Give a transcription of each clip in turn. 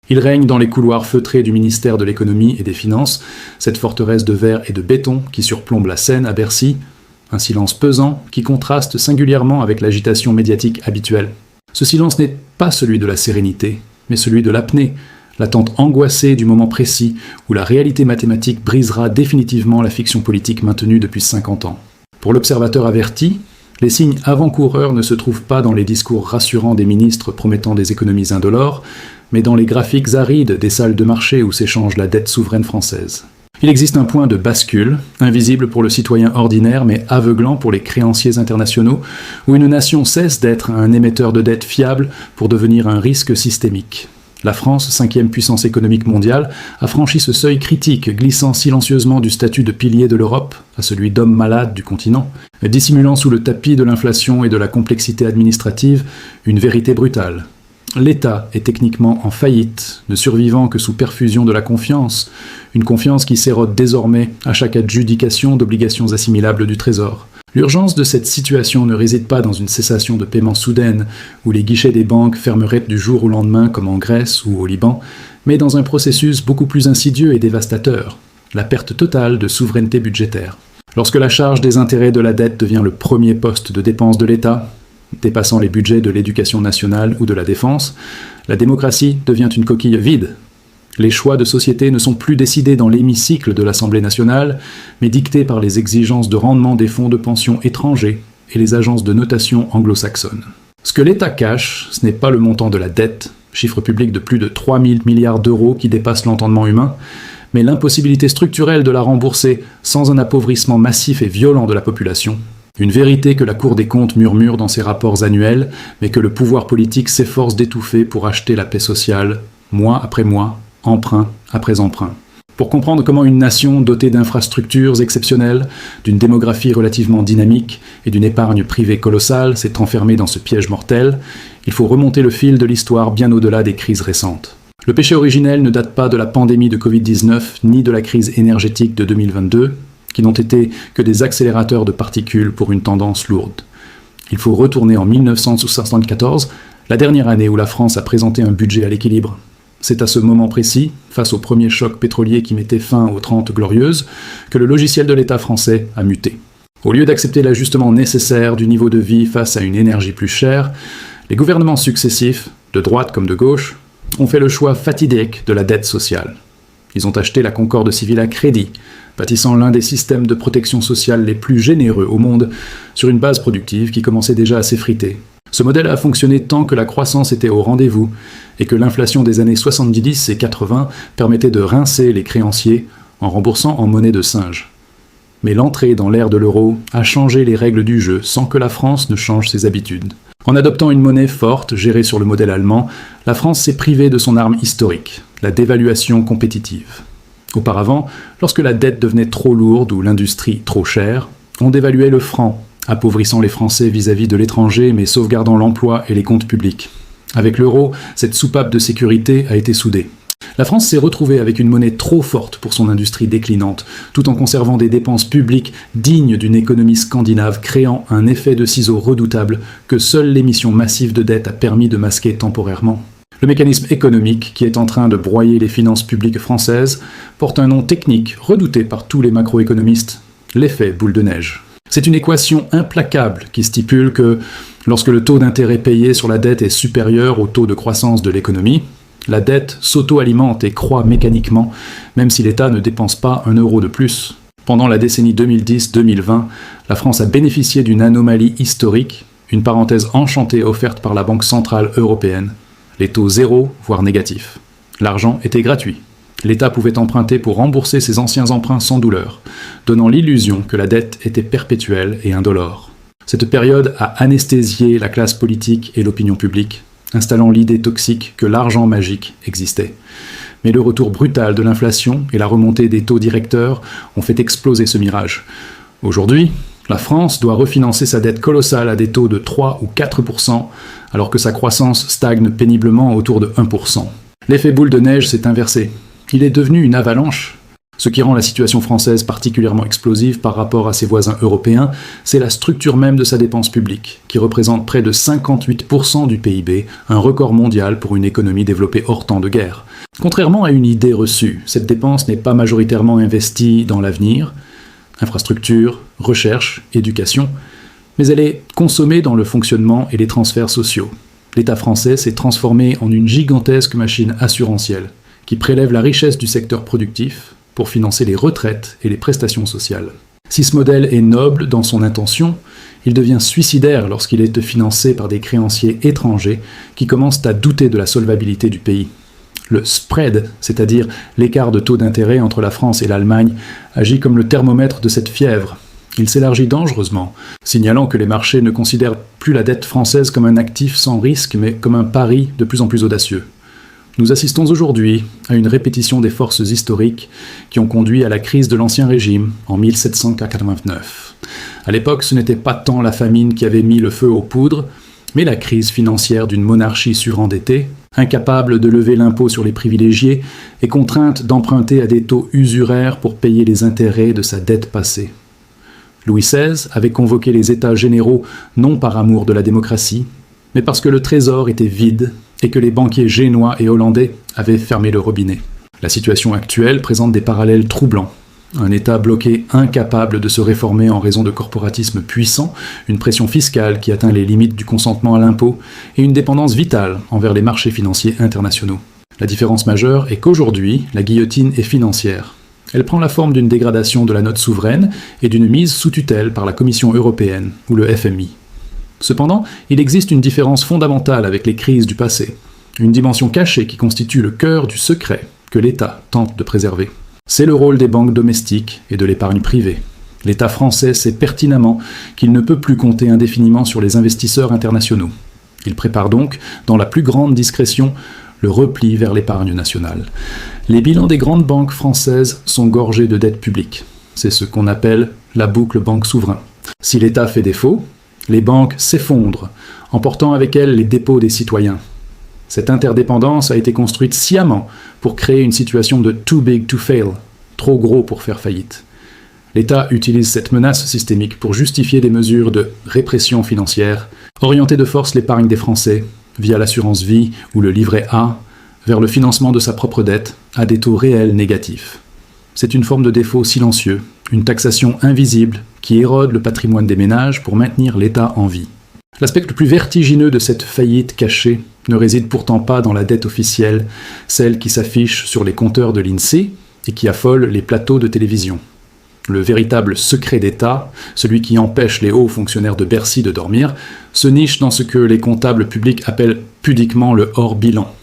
Il règne dans les couloirs feutrés du ministère de l'économie et des finances, cette forteresse de verre et de béton qui surplombe la Seine à Bercy, un silence pesant qui contraste singulièrement avec l'agitation médiatique habituelle. Ce silence n'est pas celui de la sérénité, mais celui de l'apnée, l'attente angoissée du moment précis où la réalité mathématique brisera définitivement la fiction politique maintenue depuis 50 ans. Pour l'observateur averti, les signes avant-coureurs ne se trouvent pas dans les discours rassurants des ministres promettant des économies indolores, mais dans les graphiques arides des salles de marché où s'échange la dette souveraine française. Il existe un point de bascule, invisible pour le citoyen ordinaire mais aveuglant pour les créanciers internationaux, où une nation cesse d'être un émetteur de dette fiable pour devenir un risque systémique. La France, 5e puissance économique mondiale, a franchi ce seuil critique, glissant silencieusement du statut de pilier de l'Europe à celui d'homme malade du continent, dissimulant sous le tapis de l'inflation et de la complexité administrative une vérité brutale. L'État est techniquement en faillite, ne survivant que sous perfusion de la confiance, une confiance qui s'érode désormais à chaque adjudication d'obligations assimilables du Trésor. L'urgence de cette situation ne réside pas dans une cessation de paiement soudaine, où les guichets des banques fermeraient du jour au lendemain comme en Grèce ou au Liban, mais dans un processus beaucoup plus insidieux et dévastateur, la perte totale de souveraineté budgétaire. Lorsque la charge des intérêts de la dette devient le premier poste de dépense de l'État, dépassant les budgets de l'éducation nationale ou de la défense, la démocratie devient une coquille vide. Les choix de société ne sont plus décidés dans l'hémicycle de l'Assemblée nationale, mais dictés par les exigences de rendement des fonds de pension étrangers et les agences de notation anglo-saxonnes. Ce que l'État cache, ce n'est pas le montant de la dette, chiffre public de plus de 3 000 milliards d'euros qui dépasse l'entendement humain, mais l'impossibilité structurelle de la rembourser sans un appauvrissement massif et violent de la population. Une vérité que la Cour des comptes murmure dans ses rapports annuels, mais que le pouvoir politique s'efforce d'étouffer pour acheter la paix sociale, mois après mois, emprunt après emprunt. Pour comprendre comment une nation dotée d'infrastructures exceptionnelles, d'une démographie relativement dynamique et d'une épargne privée colossale s'est enfermée dans ce piège mortel, il faut remonter le fil de l'histoire bien au-delà des crises récentes. Le péché originel ne date pas de la pandémie de Covid-19 ni de la crise énergétique de 2022, qui n'ont été que des accélérateurs de particules pour une tendance lourde. Il faut retourner en 1974, la dernière année où la France a présenté un budget à l'équilibre. C'est à ce moment précis, face au premier choc pétrolier qui mettait fin aux 30 Glorieuses, que le logiciel de l'État français a muté. Au lieu d'accepter l'ajustement nécessaire du niveau de vie face à une énergie plus chère, les gouvernements successifs, de droite comme de gauche, ont fait le choix fatidique de la dette sociale. Ils ont acheté la Concorde civile à crédit, bâtissant l'un des systèmes de protection sociale les plus généreux au monde sur une base productive qui commençait déjà à s'effriter. Ce modèle a fonctionné tant que la croissance était au rendez-vous et que l'inflation des années 70 et 80 permettait de rincer les créanciers en remboursant en monnaie de singe. Mais l'entrée dans l'ère de l'euro a changé les règles du jeu sans que la France ne change ses habitudes. En adoptant une monnaie forte, gérée sur le modèle allemand, la France s'est privée de son arme historique, la dévaluation compétitive. Auparavant, lorsque la dette devenait trop lourde ou l'industrie trop chère, on dévaluait le franc, appauvrissant les Français vis-à-vis de l'étranger mais sauvegardant l'emploi et les comptes publics. Avec l'euro, cette soupape de sécurité a été soudée. La France s'est retrouvée avec une monnaie trop forte pour son industrie déclinante, tout en conservant des dépenses publiques dignes d'une économie scandinave, créant un effet de ciseau redoutable que seule l'émission massive de dette a permis de masquer temporairement. Le mécanisme économique qui est en train de broyer les finances publiques françaises porte un nom technique redouté par tous les macroéconomistes, l'effet boule de neige. C'est une équation implacable qui stipule que, lorsque le taux d'intérêt payé sur la dette est supérieur au taux de croissance de l'économie, la dette s'auto-alimente et croît mécaniquement, même si l'État ne dépense pas un euro de plus. Pendant la décennie 2010-2020, la France a bénéficié d'une anomalie historique, une parenthèse enchantée offerte par la Banque centrale européenne. Les taux zéro, voire négatifs. L'argent était gratuit. L'État pouvait emprunter pour rembourser ses anciens emprunts sans douleur, donnant l'illusion que la dette était perpétuelle et indolore. Cette période a anesthésié la classe politique et l'opinion publique, installant l'idée toxique que l'argent magique existait. Mais le retour brutal de l'inflation et la remontée des taux directeurs ont fait exploser ce mirage. Aujourd'hui, la France doit refinancer sa dette colossale à des taux de 3 ou 4%, alors que sa croissance stagne péniblement autour de 1%. L'effet boule de neige s'est inversé. Il est devenu une avalanche. Ce qui rend la situation française particulièrement explosive par rapport à ses voisins européens, c'est la structure même de sa dépense publique, qui représente près de 58% du PIB, un record mondial pour une économie développée hors temps de guerre. Contrairement à une idée reçue, cette dépense n'est pas majoritairement investie dans l'avenir, infrastructure, recherche, éducation, mais elle est consommée dans le fonctionnement et les transferts sociaux. L'État français s'est transformé en une gigantesque machine assurantielle, qui prélève la richesse du secteur productif, pour financer les retraites et les prestations sociales. Si ce modèle est noble dans son intention, il devient suicidaire lorsqu'il est financé par des créanciers étrangers qui commencent à douter de la solvabilité du pays. Le spread, c'est-à-dire l'écart de taux d'intérêt entre la France et l'Allemagne, agit comme le thermomètre de cette fièvre. Il s'élargit dangereusement, signalant que les marchés ne considèrent plus la dette française comme un actif sans risque, mais comme un pari de plus en plus audacieux. Nous assistons aujourd'hui à une répétition des forces historiques qui ont conduit à la crise de l'Ancien Régime en 1789. À l'époque, ce n'était pas tant la famine qui avait mis le feu aux poudres, mais la crise financière d'une monarchie surendettée, incapable de lever l'impôt sur les privilégiés et contrainte d'emprunter à des taux usuraires pour payer les intérêts de sa dette passée. Louis XVI avait convoqué les États généraux non par amour de la démocratie, mais parce que le trésor était vide et que les banquiers génois et hollandais avaient fermé le robinet. La situation actuelle présente des parallèles troublants. Un État bloqué incapable de se réformer en raison de corporatismes puissants, une pression fiscale qui atteint les limites du consentement à l'impôt et une dépendance vitale envers les marchés financiers internationaux. La différence majeure est qu'aujourd'hui, la guillotine est financière. Elle prend la forme d'une dégradation de la note souveraine et d'une mise sous tutelle par la Commission européenne ou le FMI. Cependant, il existe une différence fondamentale avec les crises du passé, une dimension cachée qui constitue le cœur du secret que l'État tente de préserver. C'est le rôle des banques domestiques et de l'épargne privée. L'État français sait pertinemment qu'il ne peut plus compter indéfiniment sur les investisseurs internationaux. Il prépare donc, dans la plus grande discrétion, le repli vers l'épargne nationale. Les bilans des grandes banques françaises sont gorgés de dettes publiques. C'est ce qu'on appelle la boucle banque souverain. Si l'État fait défaut, les banques s'effondrent, emportant avec elles les dépôts des citoyens. Cette interdépendance a été construite sciemment pour créer une situation de too big to fail, trop gros pour faire faillite. L'État utilise cette menace systémique pour justifier des mesures de répression financière, orienter de force l'épargne des Français, via l'assurance vie ou le livret A, vers le financement de sa propre dette à des taux réels négatifs. C'est une forme de défaut silencieux, une taxation invisible qui érode le patrimoine des ménages pour maintenir l'État en vie. L'aspect le plus vertigineux de cette faillite cachée ne réside pourtant pas dans la dette officielle, celle qui s'affiche sur les compteurs de l'INSEE et qui affole les plateaux de télévision. Le véritable secret d'État, celui qui empêche les hauts fonctionnaires de Bercy de dormir, se niche dans ce que les comptables publics appellent pudiquement le hors-bilan.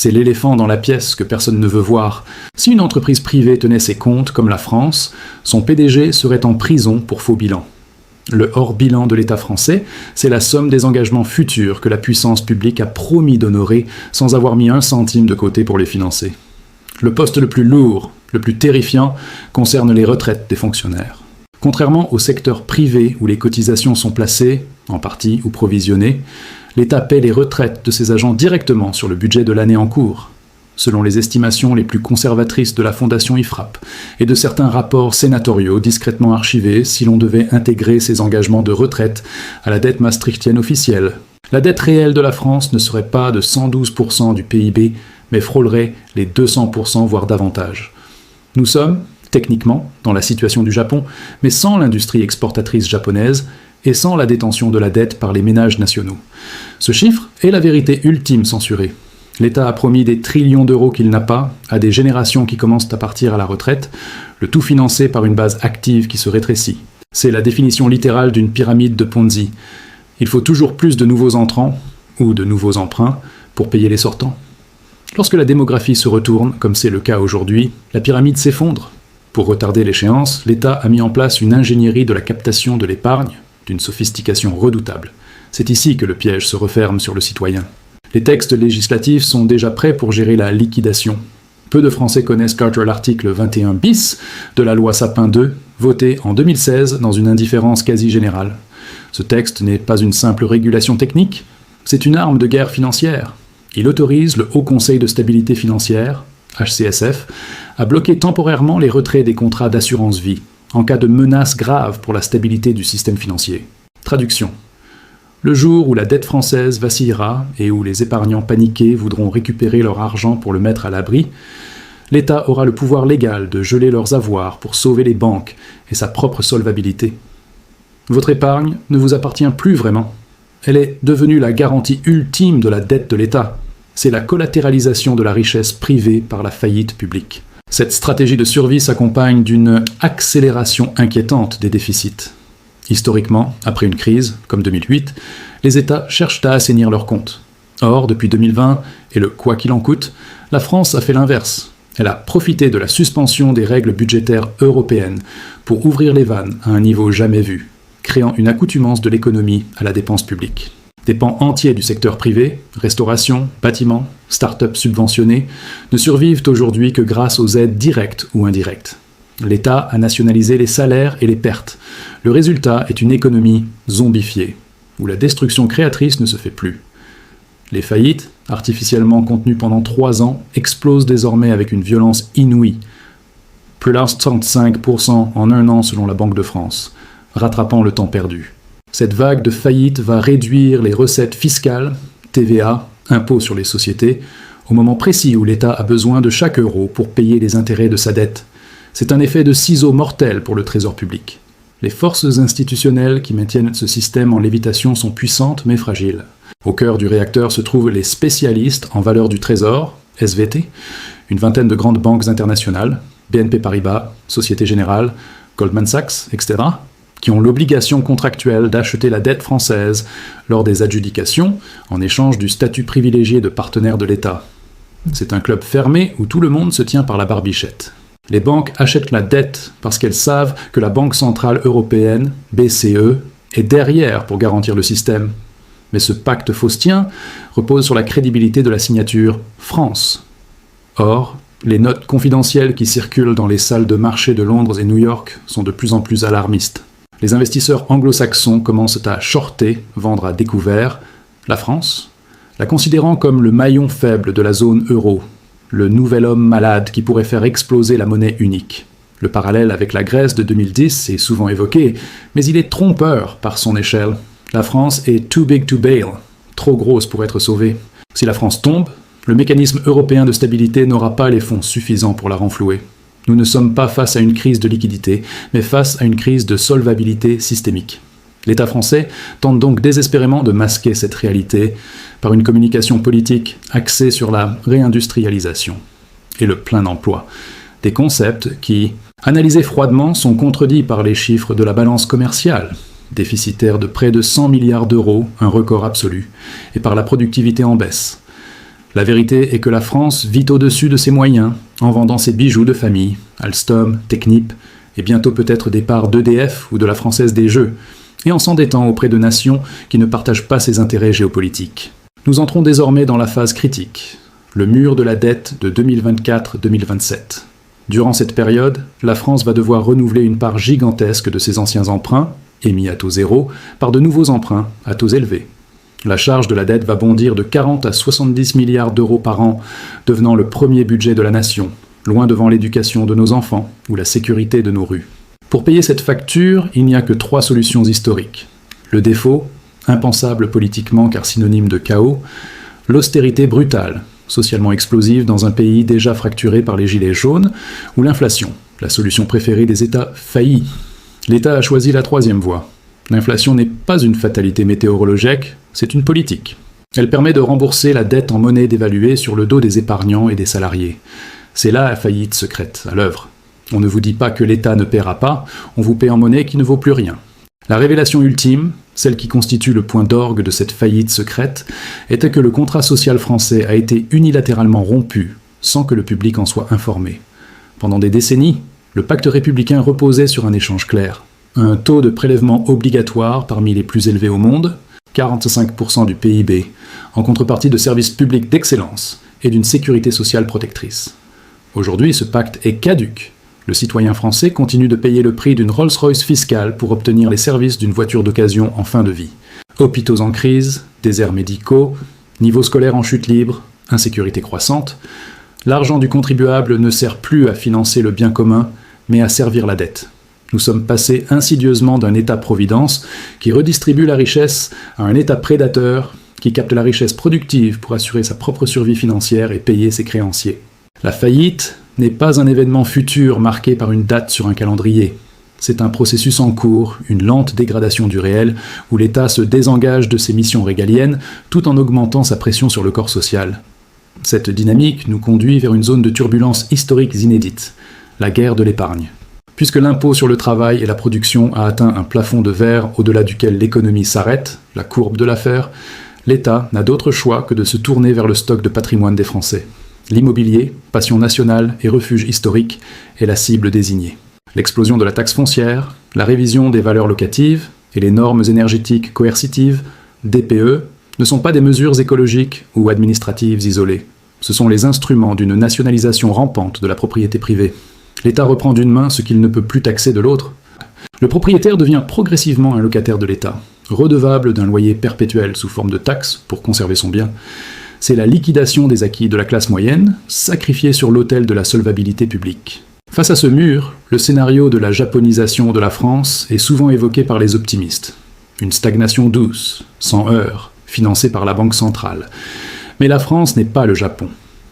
C'est l'éléphant dans la pièce que personne ne veut voir. Si une entreprise privée tenait ses comptes, comme la France, son PDG serait en prison pour faux bilan. Le hors-bilan de l'État français, c'est la somme des engagements futurs que la puissance publique a promis d'honorer sans avoir mis un centime de côté pour les financer. Le poste le plus lourd, le plus terrifiant, concerne les retraites des fonctionnaires. Contrairement au secteur privé où les cotisations sont placées, en partie ou provisionnées, l'État paie les retraites de ses agents directement sur le budget de l'année en cours, selon les estimations les plus conservatrices de la Fondation IFRAP et de certains rapports sénatoriaux discrètement archivés si l'on devait intégrer ces engagements de retraite à la dette maastrichtienne officielle. La dette réelle de la France ne serait pas de 112% du PIB, mais frôlerait les 200% voire davantage. Nous sommes, techniquement, dans la situation du Japon, mais sans l'industrie exportatrice japonaise et sans la détention de la dette par les ménages nationaux. Ce chiffre est la vérité ultime censurée. L'État a promis des trillions d'euros qu'il n'a pas à des générations qui commencent à partir à la retraite, le tout financé par une base active qui se rétrécit. C'est la définition littérale d'une pyramide de Ponzi. Il faut toujours plus de nouveaux entrants, ou de nouveaux emprunts, pour payer les sortants. Lorsque la démographie se retourne, comme c'est le cas aujourd'hui, la pyramide s'effondre. Pour retarder l'échéance, l'État a mis en place une ingénierie de la captation de l'épargne, d'une sophistication redoutable. C'est ici que le piège se referme sur le citoyen. Les textes législatifs sont déjà prêts pour gérer la liquidation. Peu de Français connaissent qu'article l'article 21 bis de la loi Sapin 2, votée en 2016 dans une indifférence quasi générale. Ce texte n'est pas une simple régulation technique, c'est une arme de guerre financière. Il autorise le Haut Conseil de stabilité financière, HCSF, a bloqué temporairement les retraits des contrats d'assurance vie, en cas de menace grave pour la stabilité du système financier. Traduction. Le jour où la dette française vacillera et où les épargnants paniqués voudront récupérer leur argent pour le mettre à l'abri, l'État aura le pouvoir légal de geler leurs avoirs pour sauver les banques et sa propre solvabilité. Votre épargne ne vous appartient plus vraiment. Elle est devenue la garantie ultime de la dette de l'État. C'est la collatéralisation de la richesse privée par la faillite publique. Cette stratégie de survie s'accompagne d'une accélération inquiétante des déficits. Historiquement, après une crise, comme 2008, les États cherchent à assainir leurs comptes. Or, depuis 2020 et le « quoi qu'il en coûte », la France a fait l'inverse. Elle a profité de la suspension des règles budgétaires européennes pour ouvrir les vannes à un niveau jamais vu, créant une accoutumance de l'économie à la dépense publique. Des pans entiers du secteur privé, restauration, bâtiments, start-up subventionnés, ne survivent aujourd'hui que grâce aux aides directes ou indirectes. L'État a nationalisé les salaires et les pertes. Le résultat est une économie zombifiée, où la destruction créatrice ne se fait plus. Les faillites, artificiellement contenues pendant 3 ans, explosent désormais avec une violence inouïe. Plus 65% en 1 an selon la Banque de France, rattrapant le temps perdu. Cette vague de faillites va réduire les recettes fiscales, TVA, impôt sur les sociétés, au moment précis où l'État a besoin de chaque euro pour payer les intérêts de sa dette. C'est un effet de ciseau mortel pour le trésor public. Les forces institutionnelles qui maintiennent ce système en lévitation sont puissantes mais fragiles. Au cœur du réacteur se trouvent les spécialistes en valeur du trésor, SVT, une vingtaine de grandes banques internationales, BNP Paribas, Société Générale, Goldman Sachs, etc., qui ont l'obligation contractuelle d'acheter la dette française lors des adjudications en échange du statut privilégié de partenaire de l'État. C'est un club fermé où tout le monde se tient par la barbichette. Les banques achètent la dette parce qu'elles savent que la Banque Centrale Européenne, BCE, est derrière pour garantir le système. Mais ce pacte faustien repose sur la crédibilité de la signature France. Or, les notes confidentielles qui circulent dans les salles de marché de Londres et New York sont de plus en plus alarmistes. Les investisseurs anglo-saxons commencent à shorter, vendre à découvert, la France, la considérant comme le maillon faible de la zone euro, le nouvel homme malade qui pourrait faire exploser la monnaie unique. Le parallèle avec la Grèce de 2010 est souvent évoqué, mais il est trompeur par son échelle. La France est too big to bail, trop grosse pour être sauvée. Si la France tombe, le mécanisme européen de stabilité n'aura pas les fonds suffisants pour la renflouer. Nous ne sommes pas face à une crise de liquidité, mais face à une crise de solvabilité systémique. L'État français tente donc désespérément de masquer cette réalité par une communication politique axée sur la réindustrialisation et le plein emploi. Des concepts qui, analysés froidement, sont contredits par les chiffres de la balance commerciale, déficitaire de près de 100 milliards d'euros, un record absolu, et par la productivité en baisse. La vérité est que la France vit au-dessus de ses moyens en vendant ses bijoux de famille, Alstom, Technip, et bientôt peut-être des parts d'EDF ou de la Française des Jeux, et en s'endettant auprès de nations qui ne partagent pas ses intérêts géopolitiques. Nous entrons désormais dans la phase critique, le mur de la dette de 2024-2027. Durant cette période, la France va devoir renouveler une part gigantesque de ses anciens emprunts, émis à taux zéro, par de nouveaux emprunts à taux élevés. La charge de la dette va bondir de 40 à 70 milliards d'euros par an, devenant le premier budget de la nation, loin devant l'éducation de nos enfants ou la sécurité de nos rues. Pour payer cette facture, il n'y a que 3 solutions historiques. Le défaut, impensable politiquement car synonyme de chaos, l'austérité brutale, socialement explosive dans un pays déjà fracturé par les gilets jaunes, ou l'inflation, la solution préférée des États faillis. L'État a choisi la 3e voie. L'inflation n'est pas une fatalité météorologique, c'est une politique. Elle permet de rembourser la dette en monnaie dévaluée sur le dos des épargnants et des salariés. C'est là la faillite secrète, à l'œuvre. On ne vous dit pas que l'État ne paiera pas, on vous paie en monnaie qui ne vaut plus rien. La révélation ultime, celle qui constitue le point d'orgue de cette faillite secrète, était que le contrat social français a été unilatéralement rompu, sans que le public en soit informé. Pendant des décennies, le pacte républicain reposait sur un échange clair. Un taux de prélèvement obligatoire parmi les plus élevés au monde, 45% du PIB, en contrepartie de services publics d'excellence et d'une sécurité sociale protectrice. Aujourd'hui, ce pacte est caduc. Le citoyen français continue de payer le prix d'une Rolls-Royce fiscale pour obtenir les services d'une voiture d'occasion en fin de vie. Hôpitaux en crise, déserts médicaux, niveau scolaire en chute libre, insécurité croissante. L'argent du contribuable ne sert plus à financer le bien commun, mais à servir la dette. Nous sommes passés insidieusement d'un État-providence qui redistribue la richesse à un État prédateur qui capte la richesse productive pour assurer sa propre survie financière et payer ses créanciers. La faillite n'est pas un événement futur marqué par une date sur un calendrier. C'est un processus en cours, une lente dégradation du réel, où l'État se désengage de ses missions régaliennes tout en augmentant sa pression sur le corps social. Cette dynamique nous conduit vers une zone de turbulence historique inédite, la guerre de l'épargne. Puisque l'impôt sur le travail et la production a atteint un plafond de verre au-delà duquel l'économie s'arrête, la courbe de l'affaire, l'État n'a d'autre choix que de se tourner vers le stock de patrimoine des Français. L'immobilier, passion nationale et refuge historique, est la cible désignée. L'explosion de la taxe foncière, la révision des valeurs locatives et les normes énergétiques coercitives, DPE, ne sont pas des mesures écologiques ou administratives isolées. Ce sont les instruments d'une nationalisation rampante de la propriété privée. L'État reprend d'une main ce qu'il ne peut plus taxer de l'autre. Le propriétaire devient progressivement un locataire de l'État, redevable d'un loyer perpétuel sous forme de taxes pour conserver son bien. C'est la liquidation des acquis de la classe moyenne, sacrifiée sur l'autel de la solvabilité publique. Face à ce mur, le scénario de la japonisation de la France est souvent évoqué par les optimistes. Une stagnation douce, sans heurts, financée par la Banque centrale. Mais la France n'est pas le Japon.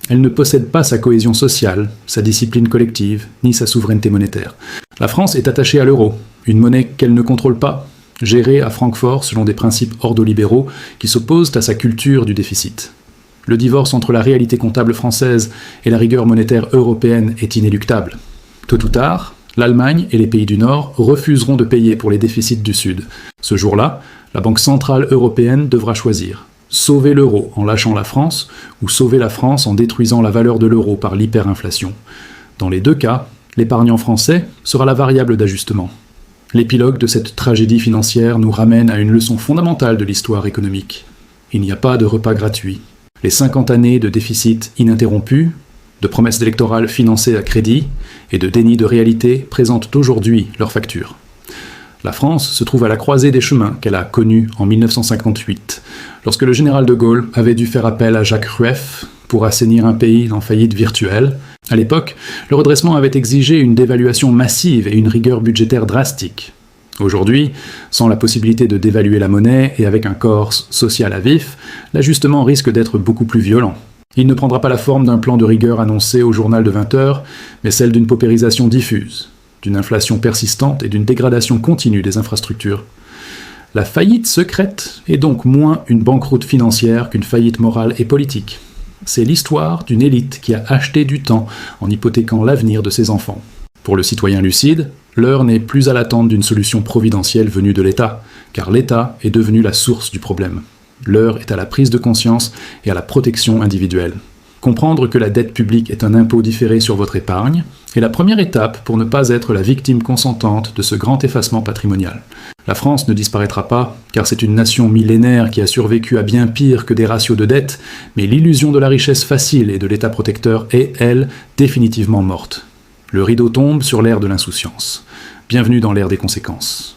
Elle ne possède pas sa cohésion sociale, sa discipline collective, ni sa souveraineté monétaire. La France est attachée à l'euro, une monnaie qu'elle ne contrôle pas, gérée à Francfort selon des principes ordolibéraux qui s'opposent à sa culture du déficit. Le divorce entre la réalité comptable française et la rigueur monétaire européenne est inéluctable. Tôt ou tard, l'Allemagne et les pays du Nord refuseront de payer pour les déficits du Sud. Ce jour-là, la Banque centrale européenne devra choisir. Sauver l'euro en lâchant la France, ou sauver la France en détruisant la valeur de l'euro par l'hyperinflation. Dans les deux cas, l'épargnant français sera la variable d'ajustement. L'épilogue de cette tragédie financière nous ramène à une leçon fondamentale de l'histoire économique. Il n'y a pas de repas gratuit. Les 50 années de déficit ininterrompu, de promesses électorales financées à crédit et de déni de réalité présentent aujourd'hui leurs factures. La France se trouve à la croisée des chemins qu'elle a connus en 1958, lorsque le général de Gaulle avait dû faire appel à Jacques Rueff pour assainir un pays en faillite virtuelle. À l'époque, le redressement avait exigé une dévaluation massive et une rigueur budgétaire drastique. Aujourd'hui, sans la possibilité de dévaluer la monnaie et avec un corps social à vif, l'ajustement risque d'être beaucoup plus violent. Il ne prendra pas la forme d'un plan de rigueur annoncé au journal de 20 heures, mais celle d'une paupérisation diffuse, d'une inflation persistante et d'une dégradation continue des infrastructures. La faillite secrète est donc moins une banqueroute financière qu'une faillite morale et politique. C'est l'histoire d'une élite qui a acheté du temps en hypothéquant l'avenir de ses enfants. Pour le citoyen lucide, l'heure n'est plus à l'attente d'une solution providentielle venue de l'État, car l'État est devenu la source du problème. L'heure est à la prise de conscience et à la protection individuelle. Comprendre que la dette publique est un impôt différé sur votre épargne est la première étape pour ne pas être la victime consentante de ce grand effacement patrimonial. La France ne disparaîtra pas, car c'est une nation millénaire qui a survécu à bien pire que des ratios de dette, mais l'illusion de la richesse facile et de l'État protecteur est, elle, définitivement morte. Le rideau tombe sur l'ère de l'insouciance. Bienvenue dans l'ère des conséquences.